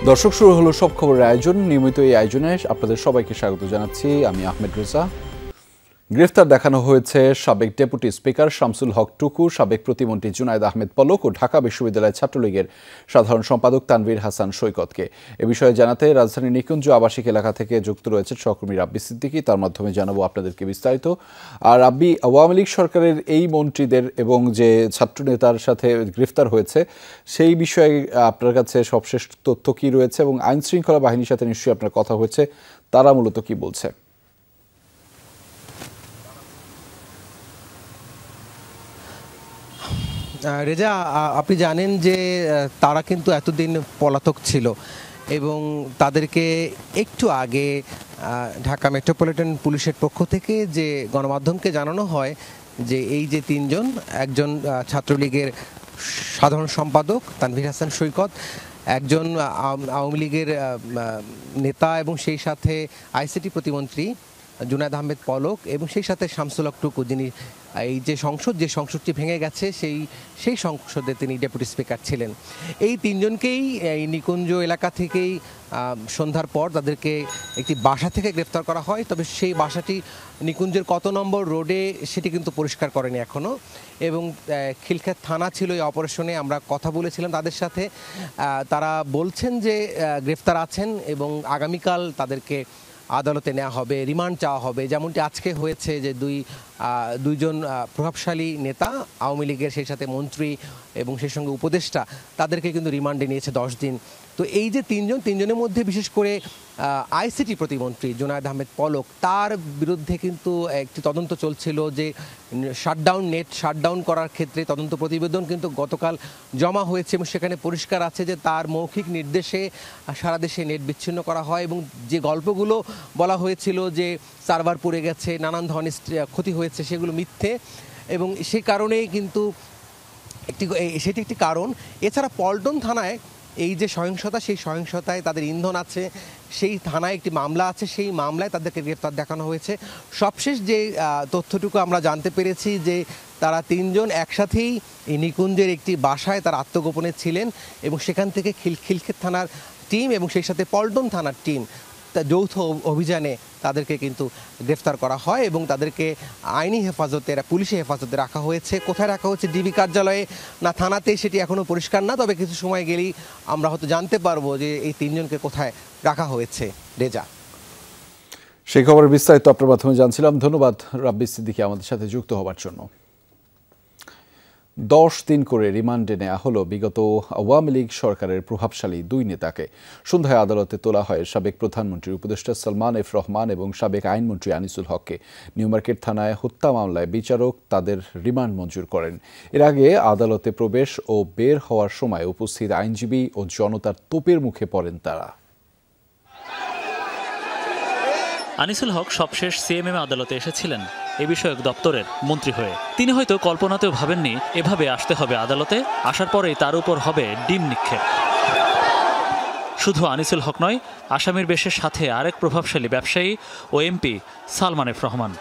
দর্শক, শুরু হলো সব খবরের আয়োজন। নিয়মিত এই আয়োজনে আপনাদের সবাইকে স্বাগত জানাচ্ছি। আমি আহমেদ রেজা। গ্রেফতার দেখানো হয়েছে সাবেক ডেপুটি স্পিকার শামসুল হক টুকু, সাবেক প্রতিমন্ত্রী জুনায়েদ আহমেদ পলক ও ঢাকা বিশ্ববিদ্যালয় ছাত্রলীগের সাধারণ সম্পাদক তানভীর হাসান সৈকতকে। এ বিষয়ে জানাতে রাজধানীর নিকুঞ্জ আবাসিক এলাকা থেকে যুক্ত রয়েছে সহকর্মী রাব্বি সিদ্দিকী। তার মাধ্যমে জানাবো আপনাদেরকে বিস্তারিত। আর রাব্বি, আওয়ামী লীগ সরকারের এই মন্ত্রীদের এবং যে ছাত্রনেতার সাথে গ্রেফতার হয়েছে সেই বিষয়ে আপনার কাছে সবশেষ তথ্য কী রয়েছে, এবং আইন শৃঙ্খলা বাহিনীর সাথে নিশ্চয়ই আপনার কথা হয়েছে, তারা মূলত কি বলছে? রেজা, আপনি জানেন যে তারা কিন্তু এতদিন পলাতক ছিল এবং তাদেরকে একটু আগে ঢাকা মেট্রোপলিটন পুলিশের পক্ষ থেকে যে গণমাধ্যমকে জানানো হয় যে এই যে তিনজন, একজন ছাত্রলীগের সাধারণ সম্পাদক তানভীর হাসান সৈকত, একজন আওয়ামী লীগের নেতা এবং সেই সাথে আইসিটি প্রতিমন্ত্রী জুনায়েদ আহমেদ পলক, এবং সেই সাথে শামসুল হক টুকু, যিনি এই যে সংসদটি ভেঙে গেছে সেই সংসদে তিনি ডেপুটি স্পিকার ছিলেন। এই তিনজনকেই এই নিকুঞ্জ এলাকা থেকেই সন্ধ্যার পর তাদেরকে একটি বাসা থেকে গ্রেফতার করা হয়। তবে সেই বাসাটি নিকুঞ্জের কত নম্বর রোডে সেটি কিন্তু পরিষ্কার করেনি এখনও, এবং খিলক্ষেত থানা ছিল এই অপারেশনে। আমরা কথা বলেছিলাম তাদের সাথে, তারা বলছেন যে গ্রেফতার আছেন এবং আগামীকাল তাদেরকে আদালতে নেওয়া হবে, রিমান্ড চাওয়া হবে, যেমনটি আজকে হয়েছে যে দুইজন প্রভাবশালী নেতা আওয়ামী লীগের, সেই সাথে মন্ত্রী এবং সেই সঙ্গে উপদেষ্টা, তাদেরকে কিন্তু রিমান্ডে নিয়েছে 10 দিন। তো এই যে তিনজনের মধ্যে বিশেষ করে আইসিটি প্রতিমন্ত্রী জুনায়েদ আহমেদ পলক, তার বিরুদ্ধে কিন্তু একটি তদন্ত চলছিল যে নেট শাটডাউন করার ক্ষেত্রে তদন্ত প্রতিবেদন কিন্তু গতকাল জমা হয়েছে, এবং সেখানে পরিষ্কার আছে যে তার মৌখিক নির্দেশে সারা দেশে নেট বিচ্ছিন্ন করা হয়, এবং যে গল্পগুলো বলা হয়েছিল যে সার্ভার পড়ে গেছে, নানান ধরনের ক্ষতি হয়েছে, সেগুলো মিথ্যে, এবং সেই কারণেই কিন্তু সেটি একটি কারণ। এছাড়া পল্টন থানায় এই যে সহিংসতা, সেই সহিংসতায় তাদের ইন্ধন আছে, সেই থানায় একটি মামলা আছে, সেই মামলায় তাদেরকে গ্রেফতার দেখানো হয়েছে। সবশেষ যে তথ্যটুকু আমরা জানতে পেরেছি যে তারা তিনজন একসাথেই এই নিকুঞ্জের একটি বাসায় তারা আত্মগোপনে ছিলেন, এবং সেখান থেকে খিলক্ষেত থানার টিম এবং সেই সাথে পল্টন থানার টিম যৌথ অভিযানে তাদেরকে কিন্তু গ্রেফতার করা হয়, এবং তাদেরকে আইনি হেফাজতে, পুলিশি হেফাজতে রাখা হয়েছে। কোথায় রাখা হচ্ছে, ডিবি কার্যালয়ে না থানাতে, সেটি এখনও পরিষ্কার না। তবে কিছু সময় গেলেই আমরা হয়তো জানতে পারবো যে এই তিনজনকে কোথায় রাখা হয়েছে। রেজা, সেই খবরের বিস্তারিত আপনার মাধ্যমে জানছিলাম। ধন্যবাদ রাব্বি সিদ্দিকী আমাদের সাথে যুক্ত হবার জন্য। 10 দিন করে রিমান্ডে নেওয়া হলো বিগত আওয়ামী লীগ সরকারের প্রভাবশালী দুই নেতাকে। সন্ধ্যায় আদালতে তোলা হয় সাবেক প্রধানমন্ত্রীর উপদেষ্টা সালমান এফ রহমান এবং সাবেক আইনমন্ত্রী আনিসুল হককে। নিউ মার্কেট থানায় হত্যা মামলায় বিচারক তাদের রিমান্ড মঞ্জুর করেন। এর আগে আদালতে প্রবেশ ও বের হওয়ার সময় উপস্থিত আইনজীবী ও জনতার তোপের মুখে পড়েন তারা। আনিসুল হক সবশেষ সিএমএম আদালতে এসেছিলেন এ বিষয়ক দপ্তরের মন্ত্রী হয়ে। তিনি হয়তো কল্পনাতেও ভাবেননি এভাবে আসতে হবে আদালতে। আসার পরেই তার উপর হবে ডিম নিক্ষেপ। শুধু আনিসুল হক নয়, আসামির বেশের সাথে আরেক প্রভাবশালী ব্যবসায়ী ও এমপি সালমান এফ রহমান।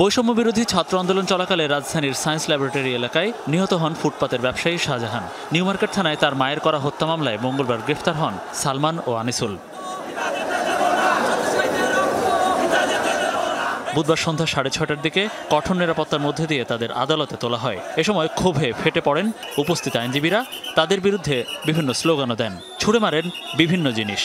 বৈষম্য বিরোধী ছাত্র আন্দোলন চলাকালে রাজধানীর সায়েন্স ল্যাবরেটরি এলাকায় নিহত হন ফুটপাতের ব্যবসায়ী শাহজাহান। নিউ মার্কেট থানায় তার মায়ের করা হত্যা মামলায় মঙ্গলবার গ্রেফতার হন সালমান ও আনিসুল। বুধবার সন্ধ্যা 6:30টার দিকে কঠোর নিরাপত্তার মধ্যে দিয়ে তাদের আদালতে তোলা হয়। এ সময় ক্ষোভে ফেটে পড়েন উপস্থিত আইনজীবীরা। তাদের বিরুদ্ধে বিভিন্ন স্লোগানও দেন, ছুড়ে মারেন বিভিন্ন জিনিস।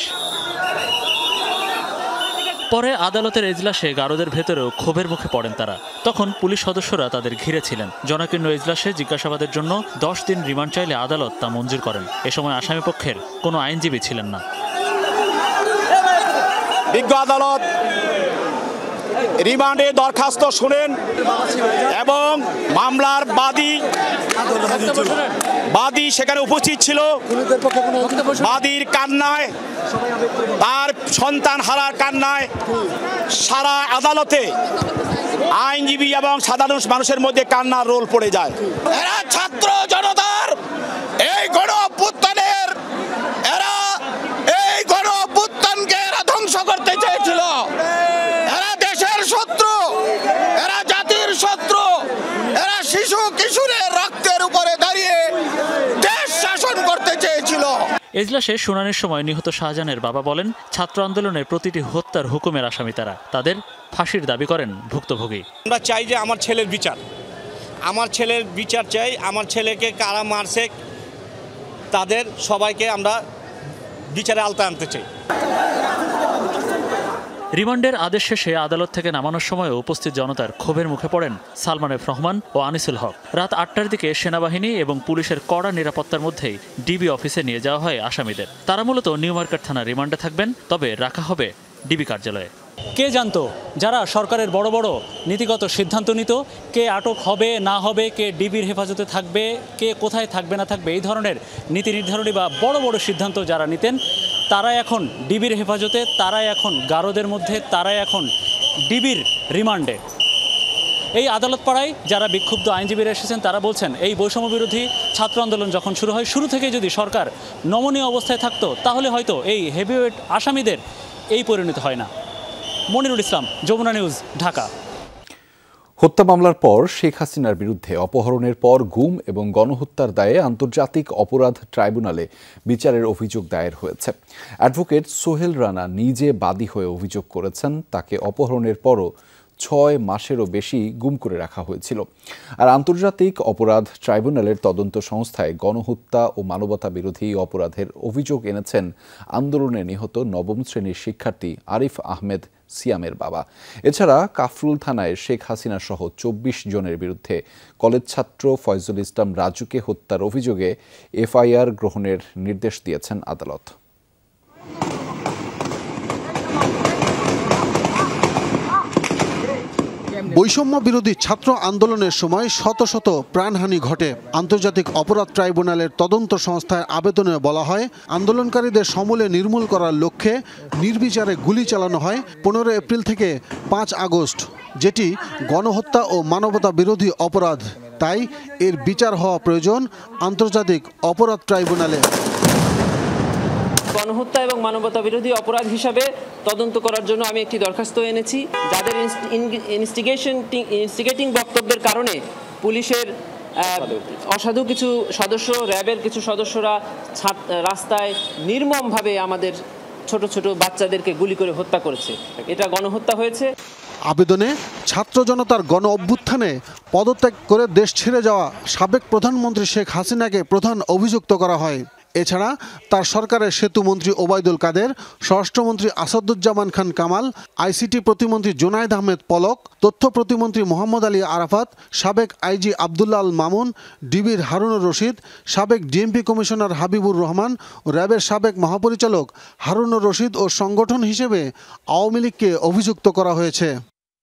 পরে আদালতের এজলাসে গারদের ভেতরেও ক্ষোভের মুখে পড়েন তারা। তখন পুলিশ সদস্যরা তাদের ঘিরে ছিলেন। জনাকীর্ণ এজলাসে জিজ্ঞাসাবাদের জন্য 10 দিন রিমান্ড চাইলে আদালত তা মঞ্জুর করেন। এ সময় আসামিপক্ষের কোনো আইনজীবী ছিলেন না। বিজ্ঞ আদালত রিমান্ডের দরখাস্ত শুনেন এবং মামলার বাদী সেখানে উপস্থিত ছিল। বাদীর কান্নায়, তার সন্তান হারার কান্নায় সারা আদালতে আইনজীবী এবং সাধারণ মানুষের মধ্যে কান্নার রোল পড়ে যায়। এরা ছাত্র জনতার এই গণ অভ্যুত্থানের, এরা এই গণ অভ্যুত্থানকে এরা ধ্বংস করতে চেয়েছিল। এরা দেশের শত্রু, এরা জাতির শত্রু, এরা শিশু কিশোরের রক্তের উপরে দাঁড়িয়ে দেশ শাসন করতে চেয়েছিল। এজলাসে শুনানির সময় নিহত শাহজাহানের বাবা বলেন, ছাত্র আন্দোলনের প্রতিটি হত্যার হুকুমের আসামি তারা, তাদের ফাঁসির দাবি করেন ভুক্তভোগী। আমরা চাই যে আমার ছেলের বিচার চাই। আমার ছেলেকে কারা মারছে তাদের সবাইকে আমরা বিচারে আওতায় আনতে চাই। রিমান্ডের আদেশ শেষে আদালত থেকে নামানোর সময় উপস্থিত জনতার ক্ষোভের মুখে পড়েন সালমান এফ রহমান ও আনিসুল হক। রাত 8টার দিকে সেনাবাহিনী এবং পুলিশের কড়া নিরাপত্তার মধ্যেই ডিবি অফিসে নিয়ে যাওয়া হয় আসামিদের। তারা মূলত নিউ মার্কেট থানা রিমান্ডে থাকবেন, তবে রাখা হবে ডিবি কার্যালয়ে। কে জানতো যারা সরকারের বড় বড় নীতিগত সিদ্ধান্ত নিত, কে আটক হবে না হবে, কে ডিবির হেফাজতে থাকবে, কে কোথায় থাকবে না থাকবে, এই ধরনের নীতি নির্ধারণী বা বড় বড় সিদ্ধান্ত যারা নিতেন, তারা এখন ডিবির হেফাজতে, তারাই এখন গারদের মধ্যে, তারাই এখন ডিবির রিমান্ডে। এই আদালত পাড়ায় যারা বিক্ষুব্ধ আইনজীবীরা এসেছেন তারা বলছেন, এই বৈষম্য বিরোধী ছাত্র আন্দোলন যখন শুরু হয়, শুরু থেকে যদি সরকার নমনীয় অবস্থায় থাকতো তাহলে হয়তো এই হেভিওয়েট আসামিদের এই পরিণতি হয় না। মনিরুল ইসলাম, যমুনা নিউজ, ঢাকা। হত্যা মামলার পর শেখ হাসিনার বিরুদ্ধে অপহরণের পর গুম এবং গণহত্যার দায়ে আন্তর্জাতিক অপরাধ ট্রাইব্যুনালে বিচারের অভিযোগ দায়ের হয়েছে। অ্যাডভোকেট সোহেল রানা নিজে বাদী হয়ে অভিযোগ করেছেন, তাকে অপহরণের পরও 6 মাসেরও বেশি গুম করে রাখা হয়েছিল। আর আন্তর্জাতিক অপরাধ ট্রাইব্যুনালের তদন্ত সংস্থায় গণহত্যা ও মানবতা বিরোধী অপরাধের অভিযোগ এনেছেন আন্দোলনে নিহত 9ম শ্রেণীর শিক্ষার্থী আরিফ আহমেদ সিয়ামের বাবা। এছাড়া কাফরুল থানায় শেখ হাসিনা সহ 24 জনের বিরুদ্ধে কলেজ ছাত্র ফয়জুল ইসলাম রাজুকে হত্যার অভিযোগে এফআইআর গ্রহণের নির্দেশ দিয়েছেন আদালত। বৈষম্য বিরোধী ছাত্র আন্দোলনের সময় শত শত প্রাণহানি ঘটে। আন্তর্জাতিক অপরাধ ট্রাইব্যুনালের তদন্ত সংস্থার আবেদনে বলা হয়, আন্দোলনকারীদের সমূলে নির্মূল করার লক্ষ্যে নির্বিচারে গুলি চালানো হয় 15 এপ্রিল থেকে 5 আগস্ট, যেটি গণহত্যা ও মানবতা বিরোধী অপরাধ। তাই এর বিচার হওয়া প্রয়োজন আন্তর্জাতিক অপরাধ ট্রাইব্যুনালে। গণহত্যা এবং মানবতা বিরোধী অপরাধ হিসাবে তদন্ত করার জন্য আমি একটি দরখাস্ত এনেছি, যাদের ইনস্টিগেটিং বক্তব্যের কারণে পুলিশের অসাধু কিছু সদস্য, র্যাবের কিছু সদস্যরা রাস্তায় নির্মমভাবে আমাদের ছোট ছোট বাচ্চাদেরকে গুলি করে হত্যা করেছে। এটা গণহত্যা হয়েছে। আবেদনে ছাত্র জনতার গণ অভ্যুত্থানে পদত্যাগ করে দেশ ছেড়ে যাওয়া সাবেক প্রধানমন্ত্রী শেখ হাসিনাকে প্রধান অভিযুক্ত করা হয়। এছাড়া তার সরকারের সেতুমন্ত্রী ওবায়দুল কাদের, স্বরাষ্ট্রমন্ত্রী আসাদুজ্জামান খান কামাল, আইসিটি প্রতিমন্ত্রী জুনায়েদ আহমেদ পলক, তথ্য প্রতিমন্ত্রী মোহাম্মদ আলী আরাফাত, সাবেক আইজি আবদুল্লাহ আল মামুন, ডিবির হারুনুর রশিদ, সাবেক ডিএমপি কমিশনার হাবিবুর রহমান, র্যাবের সাবেক মহাপরিচালক হারুনুর রশিদ ও সংগঠন হিসেবে আওয়ামী লীগকে অভিযুক্ত করা হয়েছে।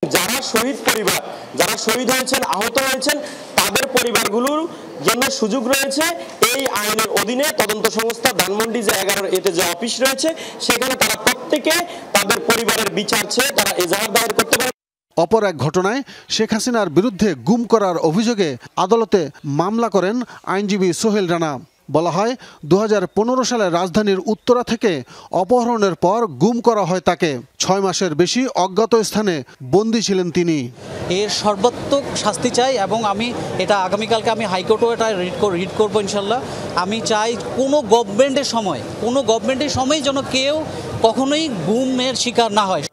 যারা শহীদ পরিবার, যারা শহীদ হয়েছেন, আহত হয়েছেন, তাদের পরিবারগুলোর জন্য সুযোগ রয়েছে এই আইনের অধীনে। তদন্ত সংস্থা ধানমন্ডি যে 11 এতে যে অফিস রয়েছে, সেখানে তারা প্রত্যেকে তাদের পরিবারের বিচার চেয়ে তারা এজাহার দায়ের করতে পারে। অপর এক ঘটনায় শেখ হাসিনার বিরুদ্ধে গুম করার অভিযোগে আদালতে মামলা করেন আইনজীবী সোহেল রানা। বলা হয়, 2015 সালে রাজধানীর উত্তরা থেকে অপহরণের পর গুম করা হয় তাকে। 6 মাসের বেশি অজ্ঞাত স্থানে বন্দী ছিলেন তিনি। এর সর্বাত্মক শাস্তি চাই এবং আমি এটা আগামীকালকে আমি হাইকোর্টেও এটা রিড করবো ইনশাল্লাহ। আমি চাই কোনো গভর্নমেন্টের সময় যেন কেউ কখনোই গুমের শিকার না হয়।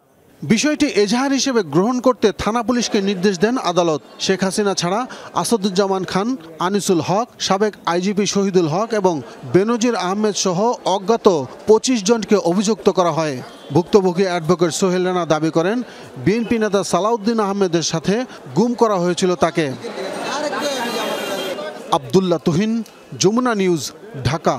বিষয়টি এজাহার হিসেবে গ্রহণ করতে থানা পুলিশকে নির্দেশ দেন আদালত। শেখ হাসিনা ছাড়া আসাদুজ্জামান খান, আনিসুল হক, সাবেক আইজিপি শহীদুল হক এবং বেনজির আহমেদ সহ অজ্ঞাত 25 জনকে অভিযুক্ত করা হয়। ভুক্তভোগী অ্যাডভোকেট সোহেল রানা দাবি করেন, বিএনপি নেতা সালাউদ্দিন আহমেদের সাথে গুম করা হয়েছিল তাকে। আব্দুল্লাহ তুহিন, যমুনা নিউজ, ঢাকা।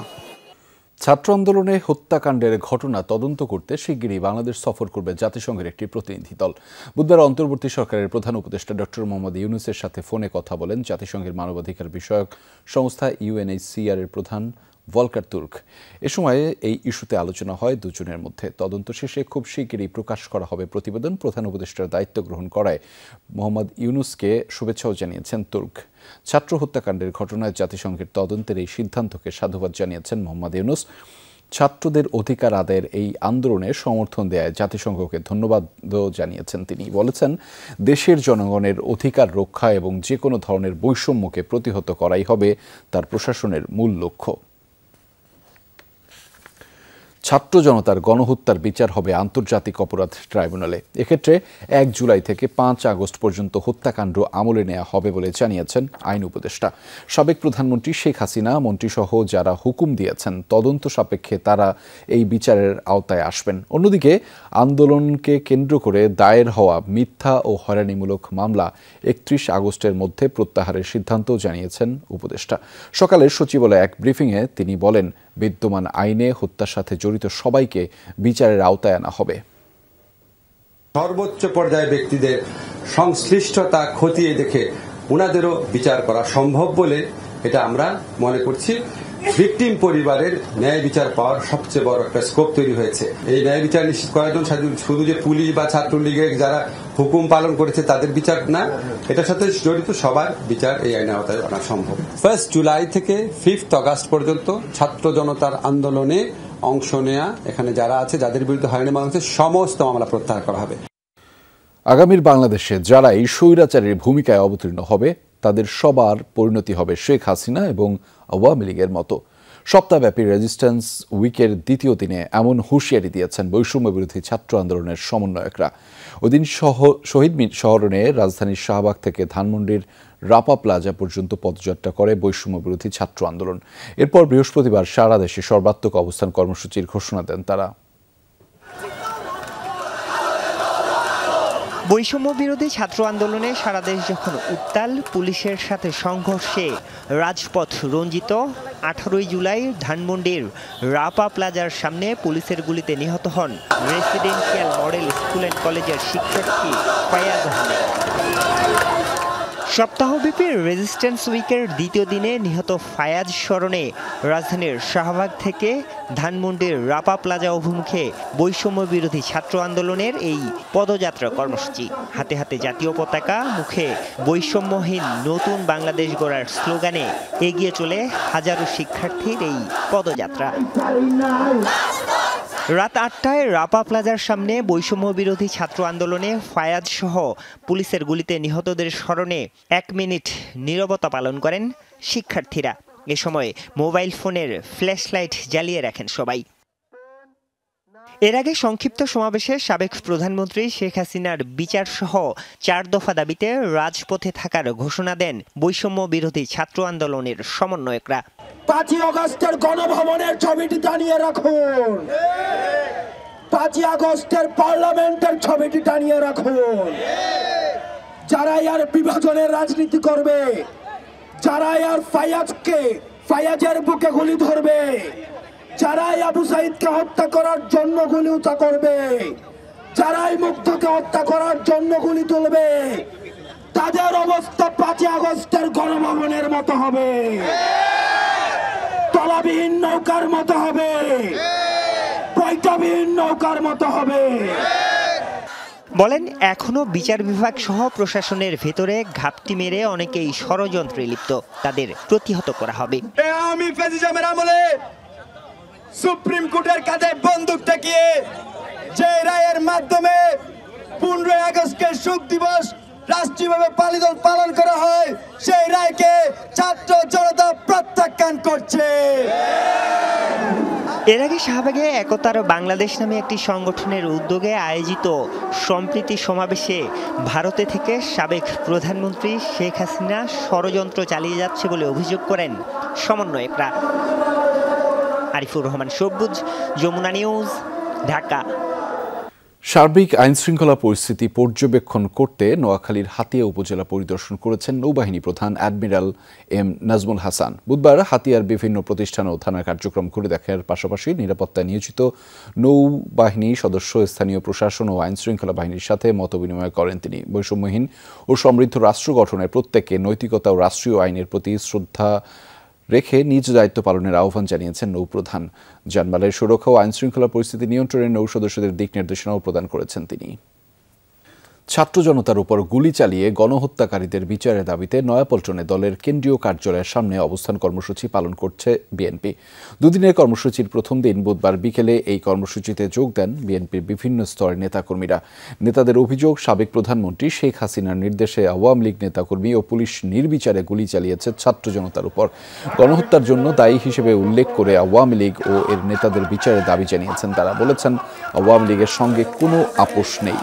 ছাত্র আন্দোলনে হত্যাকাণ্ডের ঘটনা তদন্ত করতে শিগগিরই বাংলাদেশ সফর করবে জাতিসংঘের একটি প্রতিনিধি দল। বুধবার অন্তর্বর্তী সরকারের প্রধান উপদেষ্টা ডক্টর মোহাম্মদ ইউনূসের সাথে ফোনে কথা বলেন জাতিসংঘের মানবাধিকার বিষয়ক সংস্থা ইউএনএইচসিআর এর প্রধান ভলকার তুর্ক। এ সময় এই ইস্যুতে আলোচনা হয় দুজনের মধ্যে। তদন্ত শেষে খুব শিগগিরই প্রকাশ করা হবে প্রতিবেদন। প্রধান উপদেষ্টার দায়িত্ব গ্রহণ করায় মোহাম্মদ ইউনূসকে শুভেচ্ছাও জানিয়েছেন তুর্ক। ছাত্র হত্যাকাণ্ডের ঘটনায় জাতিসংঘের তদন্তের এই সিদ্ধান্তকে সাধুবাদ জানিয়েছেন মোহাম্মদ ইউনূস। ছাত্রদের অধিকার আদায়ের এই আন্দোলনে সমর্থন দেয় জাতিসংঘকে ধন্যবাদও জানিয়েছেন তিনি। বলেছেন, দেশের জনগণের অধিকার রক্ষা এবং যে কোনো ধরনের বৈষম্যকে প্রতিহত করাই হবে তার প্রশাসনের মূল লক্ষ্য। ছাত্র জনতার গণহত্যার বিচার হবে আন্তর্জাতিক অপরাধ ট্রাইব্যুনালে। এক্ষেত্রে 1 জুলাই থেকে 5 আগস্ট পর্যন্ত হত্যাকাণ্ড আমলে নেওয়া হবে বলে জানিয়েছেন আইন উপদেষ্টা। সাবেক প্রধানমন্ত্রী শেখ হাসিনা, মন্ত্রীসহ যারা হুকুম দিয়েছেন তদন্ত সাপেক্ষে তারা এই বিচারের আওতায় আসবেন। অন্যদিকে আন্দোলনকে কেন্দ্র করে দায়ের হওয়া মিথ্যা ও হয়রানিমূলক মামলা 31 আগস্টের মধ্যে প্রত্যাহারের সিদ্ধান্ত জানিয়েছেন উপদেষ্টা। সকালে সচিবালয়ে এক ব্রিফিংয়ে তিনি বলেন, বিদ্যমান আইনে হত্যার সাথে জড়িত সবাইকে বিচারের আওতায় আনা হবে। সর্বোচ্চ পর্যায়ে ব্যক্তিদের সংশ্লিষ্টতা খতিয়ে দেখে ওনাদেরও বিচার করা সম্ভব বলে এটা আমরা মনে করছি। ভিকটিম পরিবারের ন্যায় বিচার পাওয়ার সবচেয়ে বড় একটা স্কোপ তৈরি হয়েছে। এই ন্যায় বিচার নিশ্চিত করার জন্য শুধু যে পুলিশ বা ছাত্রলীগের যারা হুকুম পালন করেছে তাদের বিচার না, এটার সাথে জড়িত সবার বিচার এই আইনের আওতায় আনা সম্ভব। 1 জুলাই থেকে 5 আগস্ট পর্যন্ত ছাত্র জনতার আন্দোলনে অংশ নেয়া এখানে যারা আছে, যাদের বিরুদ্ধে হয়রানি মামলা হচ্ছে, সমস্ত মামলা প্রত্যাহার করা হবে। আগামীর বাংলাদেশে যারা এই স্বৈরাচারের ভূমিকায় অবতীর্ণ হবে তাদের সবার পরিণতি হবে শেখ হাসিনা এবং আওয়ামী লীগের মতো। সপ্তাহব্যাপী রেজিস্ট্যান্স উইকের দ্বিতীয় দিনে এমন হুঁশিয়ারি দিয়েছেন বৈষম্য বিরোধী ছাত্র আন্দোলনের সমন্বয়করা। ওইদিন শহীদ শহরে রাজধানীর শাহবাগ থেকে ধানমন্ডির রাপা প্লাজা পর্যন্ত পদযাত্রা করে বৈষম্য বিরোধী ছাত্র আন্দোলন। এরপর বৃহস্পতিবার সারা দেশে সর্বাত্মক অবস্থান কর্মসূচির ঘোষণা দেন তারা। বৈষম্য বিরোধী ছাত্র আন্দোলনে সারা দেশ যখন উত্তাল, পুলিশের সাথে সংঘর্ষে রাজপথ রঞ্জিত, 18 জুলাই ধানমন্ডির রাপা প্লাজার সামনে পুলিশের গুলিতে নিহত হন রেসিডেন্সিয়াল মডেল স্কুল অ্যান্ড কলেজের শিক্ষার্থী ফায়াজ আহমেদ। সপ্তাহব্যাপী রেজিস্ট্যান্স উইকের দ্বিতীয় দিনে নিহত ফায়াজ স্মরণে রাজধানীর শাহবাগ থেকে ধানমন্ডির রাপা প্লাজা অভিমুখে বৈষম্য বিরোধী ছাত্র আন্দোলনের এই পদযাত্রা কর্মসূচি। হাতে হাতে জাতীয় পতাকা, মুখে বৈষম্যহীন নতুন বাংলাদেশ গড়ার স্লোগানে এগিয়ে চলে হাজারো শিক্ষার্থীর এই পদযাত্রা। রাত 8টায় রাপা প্লাজার সামনে বৈষম্য বিরোধী ছাত্র আন্দোলনে ফায়াজ সহ পুলিশের গুলিতে নিহতদের স্মরণে 1 মিনিট নীরবতা পালন করেন শিক্ষার্থীরা। এ সময় মোবাইল ফোনের ফ্ল্যাশলাইট জ্বালিয়ে রাখেন সবাই। এর আগে সংক্ষিপ্ত সমাবেশে সাবেক প্রধানমন্ত্রী শেখ হাসিনার বিচার সহ 4 দফা দাবিতে রাজপথে থাকার ঘোষণা দেন বৈষম্য বিরোধী ছাত্র আন্দোলনের সমন্বয়করা। 5 আগস্টের গণভবনের ছবিটি টানিয়ে রাখুন, 5 আগস্টের পার্লামেন্টের ছবিটি টানিয়ে রাখুন। যারা আর বিভাজনের রাজনীতি করবে, যারা আর ফায়াজের বুকে গুলি ধরবে, যারা আবু সাইদকে হত্যা করার জন্য গুলি উঁচা করবে, যারাই মুগ্ধকে হত্যা করার জন্য গুলি তুলবে, তাদের অবস্থা 5 আগস্টের গণভবনের মতো হবে, তলাবিহীন নৌকার মতো হবে, পয়টাবিহীন নৌকার মতো হবে। বলেন, এখনো বিচার বিভাগ সহ প্রশাসনের ভেতরে ঘাপটি মেরে অনেকেই ষড়যন্ত্রে লিপ্ত, তাদের প্রতিহত করা হবে। আমি ফ্যাসিজমের আমলে সুপ্রিম কোর্টের কাছে বন্দুক ঠেকিয়ে যে রায়ের মাধ্যমে 15 আগস্টকে শোক দিবস রাষ্ট্রীয়ভাবে পালন করা হয়, সেই রায়কে ছাত্র জনতা প্রত্যাখ্যান করছে। এর আগে শাহবাগে একতার বাংলাদেশ নামে একটি সংগঠনের উদ্যোগে আয়োজিত সম্প্রীতি সমাবেশে ভারতে থেকে সাবেক প্রধানমন্ত্রী শেখ হাসিনা ষড়যন্ত্র চালিয়ে যাচ্ছে বলে অভিযোগ করেন সমন্বয়করা। আরিফুর রহমান সবুজ, যমুনা নিউজ, ঢাকা। সার্বিক আইনশৃঙ্খলা পরিস্থিতি পর্যবেক্ষণ করতে নোয়াখালীর হাতিয়া উপজেলা পরিদর্শন করেছেন নৌবাহিনী প্রধান অ্যাডমিরাল এম নাজমুল হাসান। বুধবার হাতিয়ার বিভিন্ন প্রতিষ্ঠান ও থানার কার্যক্রম ঘুরে দেখার পাশাপাশি নিরাপত্তায় নিয়োজিত নৌবাহিনী সদস্য, স্থানীয় প্রশাসন ও আইনশৃঙ্খলা বাহিনীর সাথে মতবিনিময় করেন তিনি। বৈষম্যহীন ও সমৃদ্ধ রাষ্ট্র গঠনের প্রত্যেককে নৈতিকতা ও রাষ্ট্রীয় আইনের প্রতি শ্রদ্ধা রেখে নিজ দায়িত্ব পালনের আহ্বান জানিয়েছেন নৌপ্রধান। জানমালের সুরক্ষা ও আইনশৃঙ্খলা পরিস্থিতি নিয়ন্ত্রণে নৌ সদস্যদের দিক নির্দেশনাও প্রদান করেছেন তিনি। ছাত্র জনতার উপর গুলি চালিয়ে গণহত্যাকারীদের বিচারের দাবিতে নয়াপল্টনে দলের কেন্দ্রীয় কার্যালয়ের সামনে অবস্থান কর্মসূচি পালন করছে বিএনপি। দুদিনের কর্মসূচির প্রথম দিন বুধবার বিকেলে এই কর্মসূচিতে যোগ দেন বিএনপির বিভিন্ন স্তরের নেতাকর্মীরা। নেতাদের অভিযোগ, সাবেক প্রধানমন্ত্রী শেখ হাসিনার নির্দেশে আওয়ামী লীগ নেতাকর্মী ও পুলিশ নির্বিচারে গুলি চালিয়েছে ছাত্র জনতার উপর। গণহত্যার জন্য দায়ী হিসেবে উল্লেখ করে আওয়ামী লীগ ও এর নেতাদের বিচারের দাবি জানিয়েছেন তারা। বলেছেন, আওয়ামী লীগের সঙ্গে কোনো আপোষ নেই।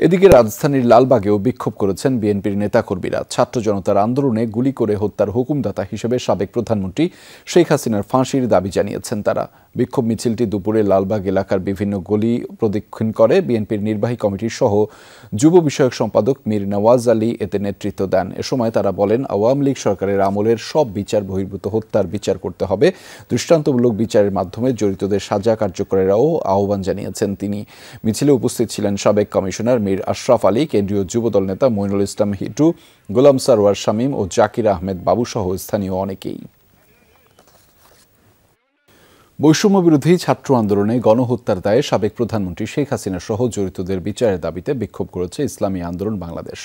এদিকে রাজধানীর লালবাগেও বিক্ষোভ করেছেন বিএনপির নেতাকর্মীরা। ছাত্র জনতার আন্দোলনে গুলি করে হত্যার হুকুমদাতা হিসেবে সাবেক প্রধানমন্ত্রী শেখ হাসিনার ফাঁসির দাবি জানিয়েছেন তারা। বিক্ষোভ মিছিলটি দুপুরে লালবাগ এলাকার বিভিন্ন গলি প্রদক্ষিণ করে। বিএনপির নির্বাহী কমিটির সহ যুব বিষয়ক সম্পাদক মীর নওয়াজ আলী এতে নেতৃত্ব দেন। এ সময় তারা বলেন, আওয়ামী লীগ সরকারের আমলের সব বিচার বহির্ভূত হত্যার বিচার করতে হবে। দৃষ্টান্তমূলক বিচারের মাধ্যমে জড়িতদের সাজা কার্যকরেরাও আহ্বান জানিয়েছেন তিনি। মিছিলে উপস্থিত ছিলেন সাবেক কমিশনার মীর আশরাফ আলী, কেন্দ্রীয় যুবদল নেতা মইনুল ইসলাম হিটু, গোলাম সারওয়ার শামীম ও জাকির আহমেদ বাবু সহ স্থানীয় অনেকেই। বৈষম্য বিরোধী ছাত্র আন্দোলনে গণহত্যার দায়ে সাবেক প্রধানমন্ত্রী শেখ হাসিনা সহ জড়িতদের বিচারের দাবিতে বিক্ষোভ করেছে ইসলামী আন্দোলন বাংলাদেশ।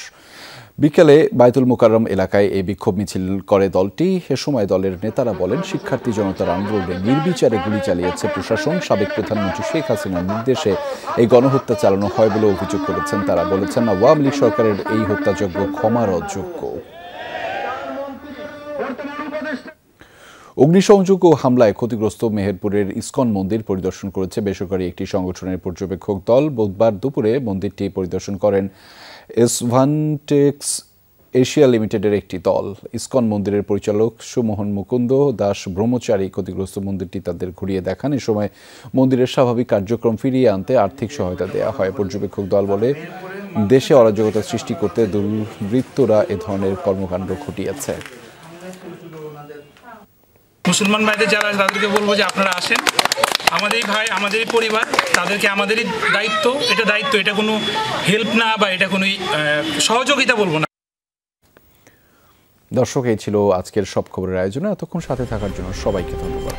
বিকেলে বায়তুল মোকাররম এলাকায় এই বিক্ষোভ মিছিল করে দলটি। এ সময় দলের নেতারা বলেন, শিক্ষার্থী জনতার আন্দোলনে নির্বিচারে গুলি চালিয়েছে প্রশাসন। সাবেক প্রধানমন্ত্রী শেখ হাসিনার নির্দেশে এই গণহত্যা চালানো হয় বলে অভিযোগ করেছেন তারা। বলেছেন, আওয়ামী লীগ সরকারের এই হত্যাযজ্ঞ ক্ষমার অযোগ্য। অগ্নিসংযোগ ও হামলায় ক্ষতিগ্রস্ত মেহেরপুরের ইসকন মন্দির পরিদর্শন করেছে বেসরকারি একটি সংগঠনের পর্যবেক্ষক দল। বুধবার দুপুরে মন্দিরটি পরিদর্শন করেন এসভান্টেক্স এশিয়া লিমিটেডের একটি দল। ইসকন মন্দিরের পরিচালক সুমোহন মুকুন্দ দাস ব্রহ্মচারী ক্ষতিগ্রস্ত মন্দিরটি তাদের ঘুরিয়ে দেখান। এ সময় মন্দিরের স্বাভাবিক কার্যক্রম ফিরিয়ে আনতে আর্থিক সহায়তা দেওয়া হয়। পর্যবেক্ষক দল বলে, দেশে অরাজকতা সৃষ্টি করতে দুর্বৃত্তরা এ ধরনের কর্মকাণ্ড ঘটিয়েছে। মুসলমান ভাইদের যারা, তাদেরকে বলবো যে আপনারা আসেন, আমাদেরই ভাই, আমাদেরই পরিবার, তাদেরকে আমাদেরই দায়িত্ব, এটা কোনো হেল্প না বা এটা কোনো সহযোগিতা বলবো না। দর্শক, এই ছিল আজকের সব খবরের আয়োজনে। এতক্ষণ সাথে থাকার জন্য সবাইকে ধন্যবাদ।